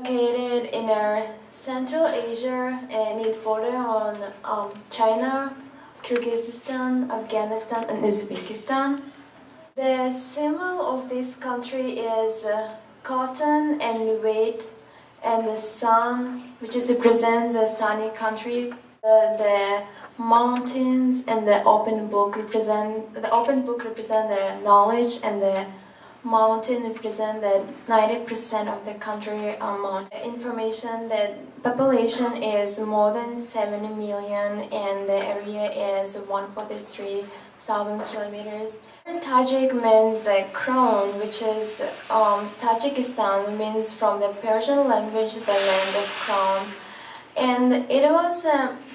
Located in Central Asia and it borders on China, Kyrgyzstan, Afghanistan and Uzbekistan. The symbol of this country is cotton and wheat and the sun, which represents a sunny country. The mountains and the open book represent the knowledge, and the mountain represent that 90% of the country are mountain. Information that population is more than 70 million and the area is 143,000 kilometers. Tajik means crown, which is Tajikistan means from the Persian language the land of crown. And it was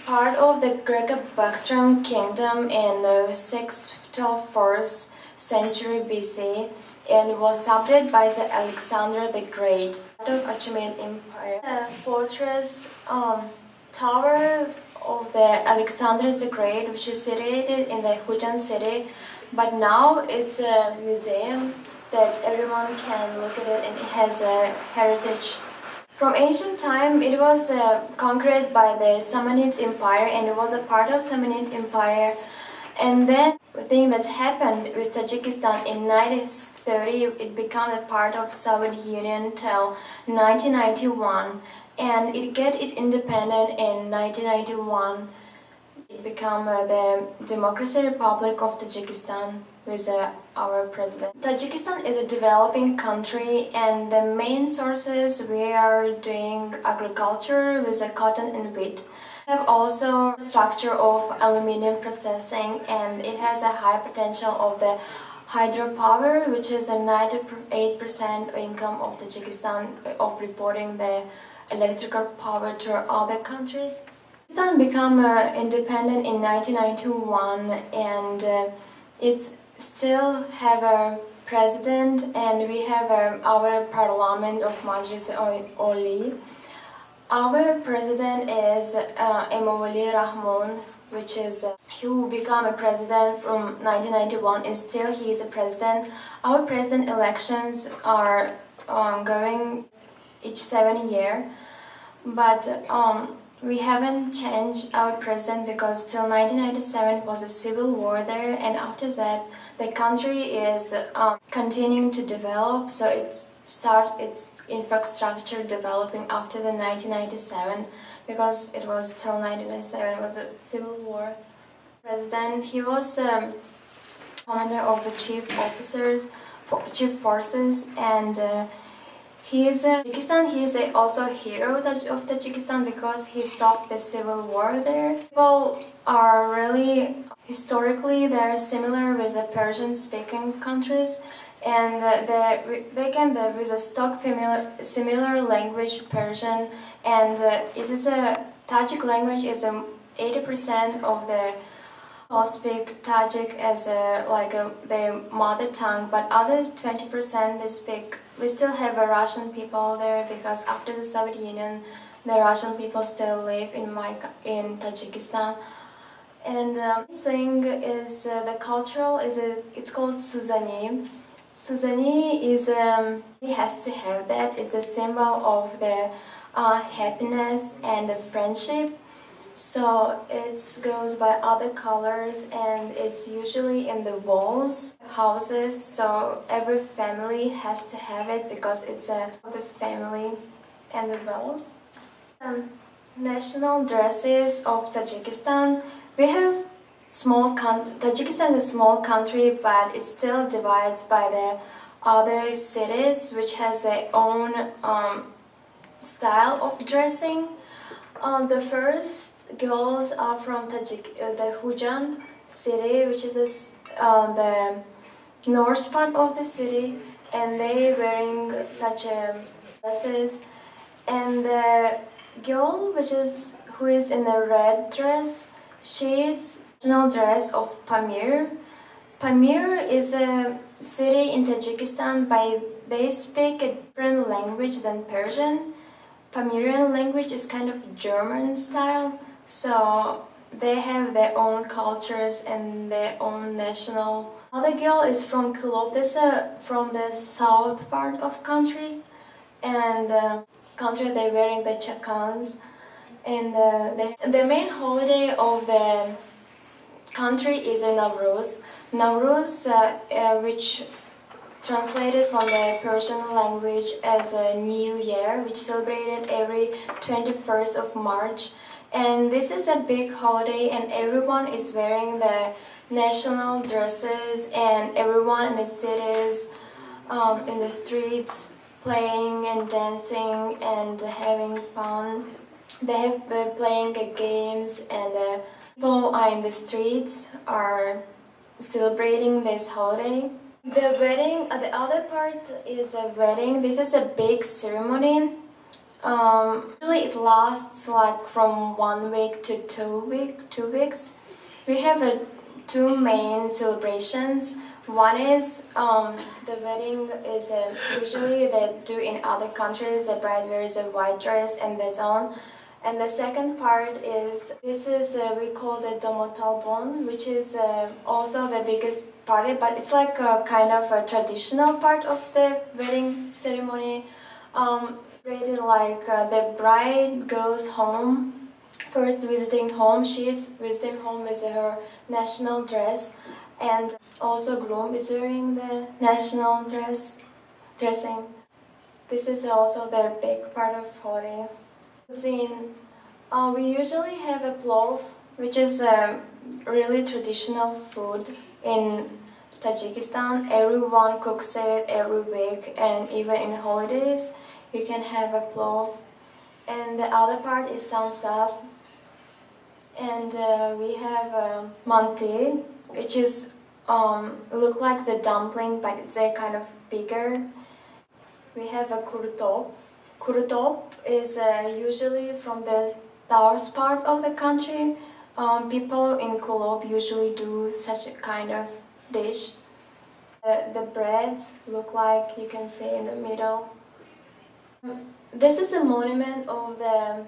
part of the Greco-Bactrian kingdom in the 6th to 4th century BC and was subdued by the Alexander the Great of Achaemenid Empire. The fortress tower of the Alexander the Great, which is situated in the Hujan city, but now it's a museum that everyone can look at it and it has a heritage. From ancient time, it was conquered by the Samanid Empire and it was a part of Samanid Empire. And then the thing that happened with Tajikistan in 1930, it became a part of Soviet Union till 1991, and it get it independent in 1991. It became the Democratic Republic of Tajikistan with our president. Tajikistan is a developing country and the main sources we are doing agriculture with cotton and wheat. We have also structure of aluminium processing and it has a high potential of the hydropower, which is a 98% income of Tajikistan of reporting the electrical power to other countries. Tajikistan became independent in 1991 and it still have a president and we have our parliament of Majlis Oli. Our president is Emomali Rahman, which is who became a president from 1991 and still he is a president. Our president elections are going each 7 years, but we haven't changed our president because till 1997 was a civil war there, and after that the country is continuing to develop, so it's infrastructure developing after the 1997 because it was till 1997 was a civil war. President, he was commander of the chief forces, and he is also a hero of Tajikistan because he stopped the civil war there. People are really historically they're similar with the Persian-speaking countries. And with a stock similar language Persian, and it is a Tajik language is 80% of the all speak Tajik as their mother tongue, but other 20% they speak. We still have a Russian people there because after the Soviet Union, the Russian people still live in Tajikistan. And thing is the cultural is it's called Suzani. Suzani is it has to have that. It's a symbol of the happiness and the friendship. So it goes by other colors and it's usually in the walls, houses. So every family has to have it because it's the family and the walls. National dresses of Tajikistan. We have Tajikistan is a small country, but it still divides by the other cities, which has their own style of dressing. The first girls are from the Hujan city, which is the north part of the city, and they wearing such dresses. And the girl, who is in the red dress, she's national dress of Pamir. Pamir is a city in Tajikistan, but they speak a different language than Persian. Pamirian language is kind of German style, so they have their own cultures and their own national. Other girl is from Kulopisa, from the south part of country, and country they're wearing the chakans. And the main holiday of the country is Nowruz. Nowruz, which translated from the Persian language as a New Year, which celebrated every 21st of March. And this is a big holiday, and everyone is wearing the national dresses, and everyone in the cities, in the streets, playing and dancing and having fun. They have been playing games, and people are in the streets are celebrating this holiday. The wedding, the other part is a wedding. This is a big ceremony. Usually it lasts like from 1 week to 2 weeks. We have two main celebrations. One is the wedding is usually they do in other countries. The bride wears a white dress and that's on. And the second part is we call the Domotalbon, which is also the biggest party, but it's like a kind of a traditional part of the wedding ceremony. Rated like the bride goes home, first visiting home. She is visiting home with her national dress, and also groom is wearing the national dressing. This is also the big part of holiday. Cuisine. We usually have a plov, which is a really traditional food in Tajikistan. Everyone cooks it every week, and even in holidays you can have a plov. And the other part is samsas. And we have manti, which is look like the dumpling, but it's a kind of bigger. We have a kurutop. Kurutop is usually from the south part of the country. People in Kulob usually do such a kind of dish. The breads look like you can see in the middle. This is a monument of the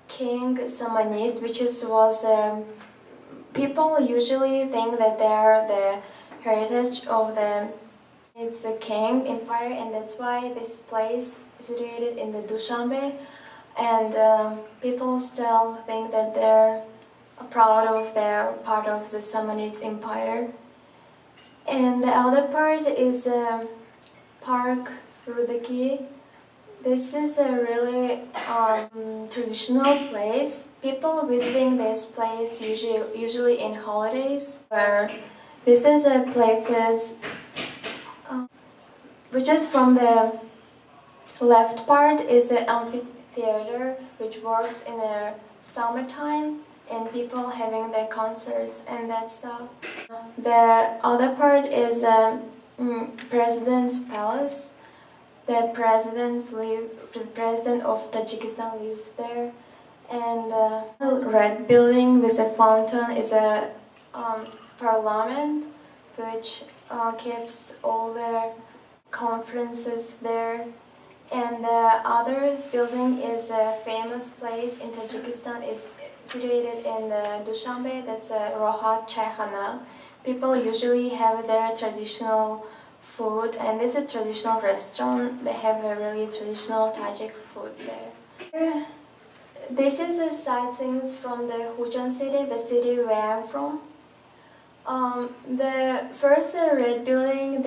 King Samanid, which was people usually think that they're the heritage of it's a king empire, and that's why this place is situated in the Dushanbe, and people still think that they're proud of their part of the Samanids empire. And the other part is Park Rudaki. This is a really traditional place. People visiting this place usually in holidays. Where this is a places which is from the left part is an amphitheater which works in the summertime and people having their concerts and that stuff. The other part is President's Palace. The president of Tajikistan lives there, and the red building with a fountain is a parliament, which keeps all their conferences there. And the other building is a famous place in Tajikistan. It's situated in Dushanbe. That's a Rohat Chaykhana. People usually have their traditional food, and this is a traditional restaurant. They have a really traditional Tajik food there. This is a sightseeing from the Hujan city, the city where I'm from. The first red building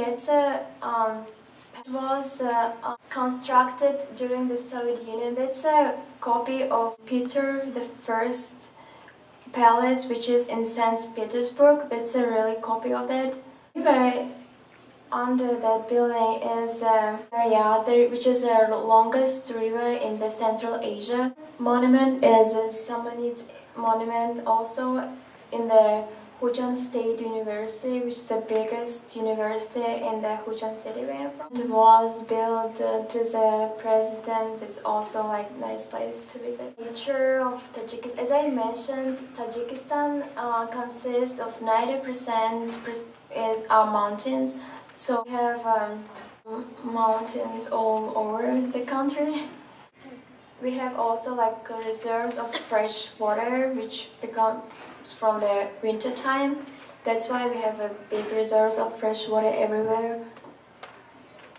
was constructed during the Soviet Union. That's a copy of Peter the First Palace, which is in St. Petersburg. That's a really copy of that. Under that building is Darya, which is the longest river in the Central Asia. Monument is a Samanid monument, also in the Hujan State University, which is the biggest university in the Hujan city where I'm from. It was built to the president. It's also like nice place to visit. Nature of Tajikistan. As I mentioned, Tajikistan consists of 90% are mountains. So we have mountains all over the country. We have also like reserves of fresh water, which becomes from the winter time. That's why we have a big reserves of fresh water everywhere.